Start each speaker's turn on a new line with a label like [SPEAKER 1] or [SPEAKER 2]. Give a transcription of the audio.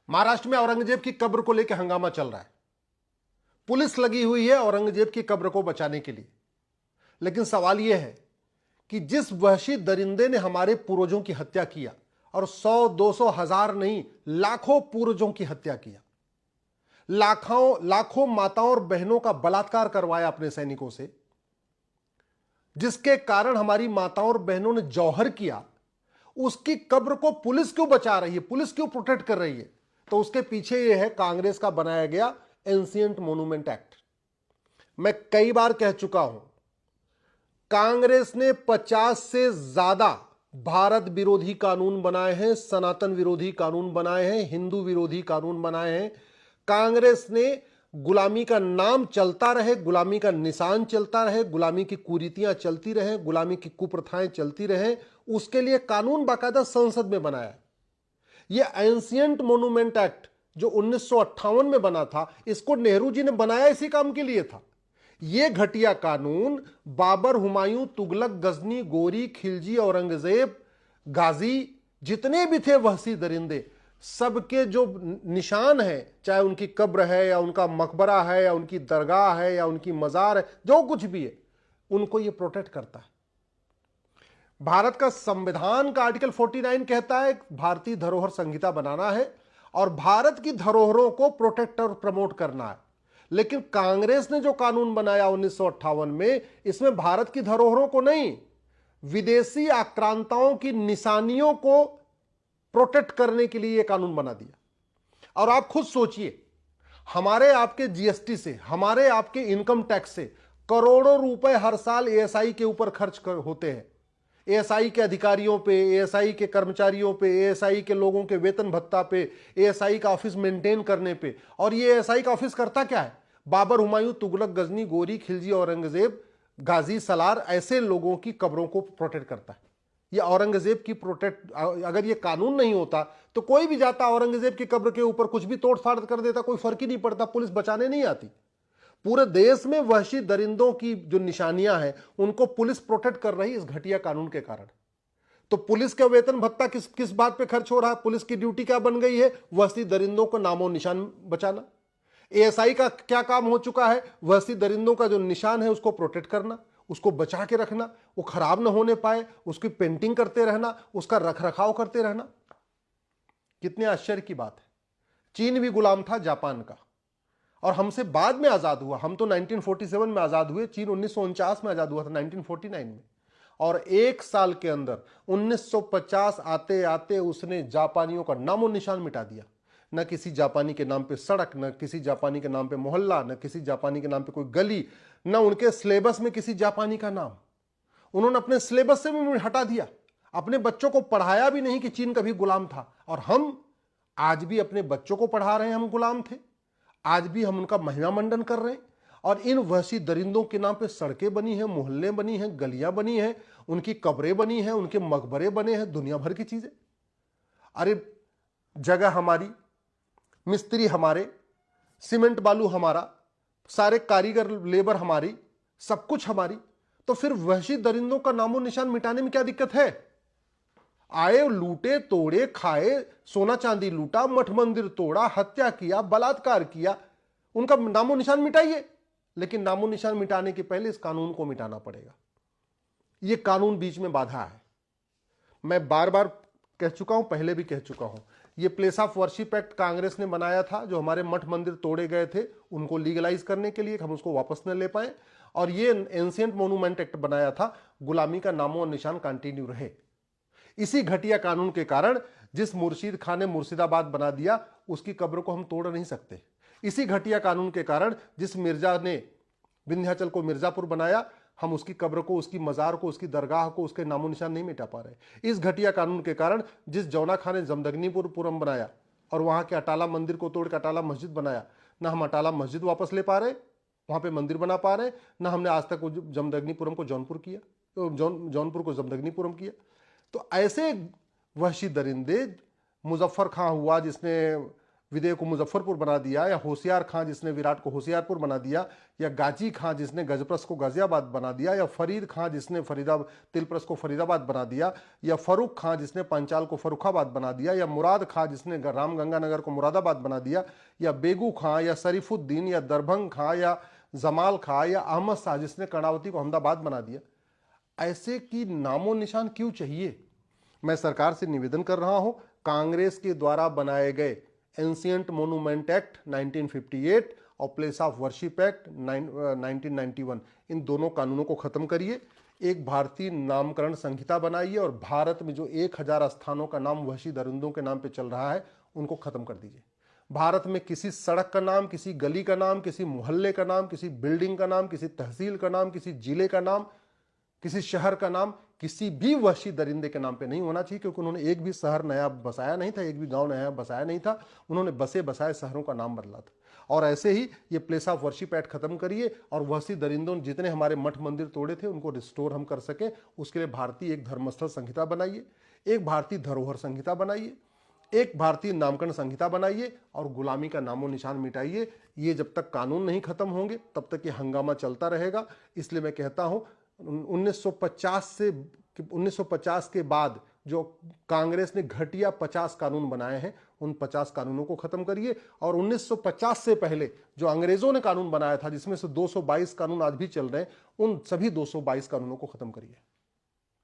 [SPEAKER 1] महाराष्ट्र में औरंगजेब की कब्र को लेकर हंगामा चल रहा है। पुलिस लगी हुई है औरंगजेब की कब्र को बचाने के लिए। लेकिन सवाल यह है कि जिस वहशी दरिंदे ने हमारे पूर्वजों की हत्या किया, और 100, 200, हजार नहीं, लाखों पूर्वजों की हत्या किया, लाखों लाखों माताओं और बहनों का बलात्कार करवाया अपने सैनिकों से, जिसके कारण हमारी माताओं और बहनों ने जौहर किया, उसकी कब्र को पुलिस क्यों बचा रही है, पुलिस क्यों प्रोटेक्ट कर रही है? तो उसके पीछे यह है कांग्रेस का बनाया गया एंशिएंट मोन्यूमेंट एक्ट। मैं कई बार कह चुका हूं, कांग्रेस ने 50 से ज्यादा भारत विरोधी कानून बनाए हैं, सनातन विरोधी कानून बनाए हैं, हिंदू विरोधी कानून बनाए हैं। कांग्रेस ने गुलामी का नाम चलता रहे, गुलामी का निशान चलता रहे, गुलामी की कुरीतियां चलती रहे, गुलामी की कुप्रथाएं चलती रहे, उसके लिए कानून बाकायदा संसद में बनाया। यह एंशिएंट मोन्यूमेंट एक्ट जो 1958 में बना था, इसको नेहरू जी ने बनाया इसी काम के लिए था। यह घटिया कानून बाबर, हुमायूं, तुगलक, गजनी, गोरी, खिलजी, औरंगजेब, गाजी, जितने भी थे वहशी दरिंदे, सबके जो निशान है, चाहे उनकी कब्र है या उनका मकबरा है या उनकी दरगाह है या उनकी मजार है, जो कुछ भी है, उनको यह प्रोटेक्ट करता है। भारत का संविधान का आर्टिकल 49 कहता है भारतीय धरोहर संहिता बनाना है और भारत की धरोहरों को प्रोटेक्ट और प्रमोट करना है। लेकिन कांग्रेस ने जो कानून बनाया 1958 में, इसमें भारत की धरोहरों को नहीं, विदेशी आक्रांताओं की निशानियों को प्रोटेक्ट करने के लिए यह कानून बना दिया। और आप खुद सोचिए, हमारे आपके जीएसटी से, हमारे आपके इनकम टैक्स से करोड़ों रुपए हर साल एएसआई के ऊपर खर्च होते हैं। एएसआई के अधिकारियों पे, एएसआई के कर्मचारियों पे, एएसआई के लोगों के वेतन भत्ता पे, एएसआई का ऑफिस मेंटेन करने पे। और ये एएसआई का ऑफिस करता क्या है? बाबर, हुमायूं, तुगलक, गजनी, गोरी, खिलजी, औरंगजेब, गाजी, सलार, ऐसे लोगों की कब्रों को प्रोटेक्ट करता है। ये औरंगजेब की प्रोटेक्ट, अगर ये कानून नहीं होता तो कोई भी जाता औरंगजेब की कब्र के ऊपर कुछ भी तोड़फाड़ कर देता, कोई फर्क ही नहीं पड़ता, पुलिस बचाने नहीं आती। पूरे देश में वहशी दरिंदों की जो निशानियां हैं, उनको पुलिस प्रोटेक्ट कर रही इस घटिया कानून के कारण। तो पुलिस का वेतन भत्ता किस किस बात पे खर्च हो रहा है? पुलिस की ड्यूटी क्या बन गई है? वहशी दरिंदों को नामो निशान बचाना। एएसआई का क्या काम हो चुका है? वहशी दरिंदों का जो निशान है उसको प्रोटेक्ट करना, उसको बचा के रखना, वो खराब ना होने पाए, उसकी पेंटिंग करते रहना, उसका रख रखाव करते रहना। कितने आश्चर्य की बात है। चीन भी गुलाम था जापान का, और हमसे बाद में आजाद हुआ। हम तो 1947 में आजाद हुए, चीन 1949 में आजाद हुआ था, 1949 में। और एक साल के अंदर 1950 आते आते उसने जापानियों का नामो निशान मिटा दिया। न किसी जापानी के नाम पे सड़क, न किसी जापानी के नाम पे मोहल्ला, न किसी जापानी के नाम पे कोई गली, न उनके सिलेबस में किसी जापानी का नाम। उन्होंने अपने सिलेबस से भी हटा दिया। अपने बच्चों को पढ़ाया भी नहीं कि चीन कभी गुलाम था। और हम आज भी अपने बच्चों को पढ़ा रहे हैं हम गुलाम थे। आज भी हम उनका महिमा मंडन कर रहे हैं। और इन वहशी दरिंदों के नाम पे सड़कें बनी हैं, मोहल्ले बनी हैं, गलियां बनी हैं, उनकी कब्रें बनी हैं, उनके मकबरे बने हैं, दुनिया भर की चीजें। अरे जगह हमारी, मिस्त्री हमारे, सीमेंट बालू हमारा, सारे कारीगर लेबर हमारी, सब कुछ हमारी। तो फिर वहशी दरिंदों का नामो निशान मिटाने में क्या दिक्कत है? आए, लूटे, तोड़े, खाए, सोना चांदी लूटा, मठ मंदिर तोड़ा, हत्या किया, बलात्कार किया, उनका नामो निशान मिटाइए। लेकिन नामो निशान मिटाने के पहले इस कानून को मिटाना पड़ेगा। यह कानून बीच में बाधा है। मैं बार बार कह चुका हूं, पहले भी कह चुका हूं, यह place of worship act Congress ने बनाया था। जो हमारे मठ मंदिर तोड़े गए थे उनको लीगलाइज करने के लिए, हम उसको वापस न ले पाए। और यह एंशिएंट मोन्यूमेंट एक्ट बनाया था, गुलामी का नामो निशान कंटिन्यू रहे। इसी घटिया कानून के कारण जिस मुर्शीद खान ने मुर्शिदाबाद बना दिया, उसकी कब्र को हम तोड़ नहीं सकते। इसी घटिया कानून के कारण जिस मिर्जा ने विंध्याचल को मिर्जापुर बनाया, हम उसकी कब्र को, उसकी मजार को, उसकी दरगाह को, उसके नामो निशान नहीं मिटा पा रहे। इस घटिया कानून के कारण जिस जौना खान ने जमदग्नीपुरम बनाया और वहां के अटाला मंदिर को तोड़ के अटाला मस्जिद बनाया, ना हम अटाला मस्जिद वापस ले पा रहे, वहां पे मंदिर बना पा रहे, ना हमने आज तक जमदग्नीपुरम को जौनपुर किया, जौनपुर को जमदग्नीपुरम किया। तो ऐसे वहशी दरिंदे, मुजफ्फर खां हुआ जिसने विदेह को मुजफ्फरपुर बना दिया, या होशियार खां जिसने विराट को होशियारपुर बना दिया, या गाजी खां जिसने गजप्रस को गाजियाबाद बना दिया, या फरीद खां जिसने तिलप्रस को फरीदाबाद बना दिया, या फरूख खां जिसने पंचाल को फरुखाबाद बना दिया, या मुराद खां जिसने रामगंगानगर को मुरादाबाद बना दिया, या बेगू खां, या शरीफुद्दीन, या दरभंग खां, या जमाल खां, या अहमद शाह जिसने कर्णावती को अहमदाबाद बना दिया। ऐसे की नामो निशान क्यों चाहिए? मैं सरकार से निवेदन कर रहा हूं, कांग्रेस के द्वारा बनाए गए एंशिएंट मोन्यूमेंट एक्ट 1958 और प्लेस ऑफ वर्शिप एक्ट 1991, इन दोनों कानूनों को खत्म करिए। एक भारतीय नामकरण संहिता बनाइए और भारत में जो 1000 स्थानों का नाम वहशी दरिंदों के नाम पे चल रहा है उनको खत्म कर दीजिए। भारत में किसी सड़क का नाम, किसी गली का नाम, किसी मोहल्ले का नाम, किसी बिल्डिंग का नाम, किसी तहसील का नाम, किसी जिले का नाम, किसी शहर का नाम किसी भी वहशी दरिंदे के नाम पे नहीं होना चाहिए, क्योंकि उन्होंने एक भी शहर नया बसाया नहीं था, एक भी गांव नया बसाया नहीं था, उन्होंने बसे बसाए शहरों का नाम बदला था। और ऐसे ही ये प्लेस ऑफ वर्शिप एक्ट खत्म करिए और वहशी दरिंदों ने जितने हमारे मठ मंदिर तोड़े थे उनको रिस्टोर हम कर सके, उसके लिए भारतीय एक धर्मस्थल संहिता बनाइए, एक भारतीय धरोहर संहिता बनाइए, एक भारतीय नामकरण संहिता बनाइए और गुलामी का नामो निशान मिटाइए। ये जब तक कानून नहीं खत्म होंगे तब तक ये हंगामा चलता रहेगा। इसलिए मैं कहता हूं 1950 के बाद जो कांग्रेस ने घटिया 50 कानून बनाए हैं उन 50 कानूनों को खत्म करिए, और 1950 से पहले जो अंग्रेजों ने कानून बनाया था जिसमें से 222 कानून आज भी चल रहे हैं, उन सभी 222 कानूनों को खत्म करिए।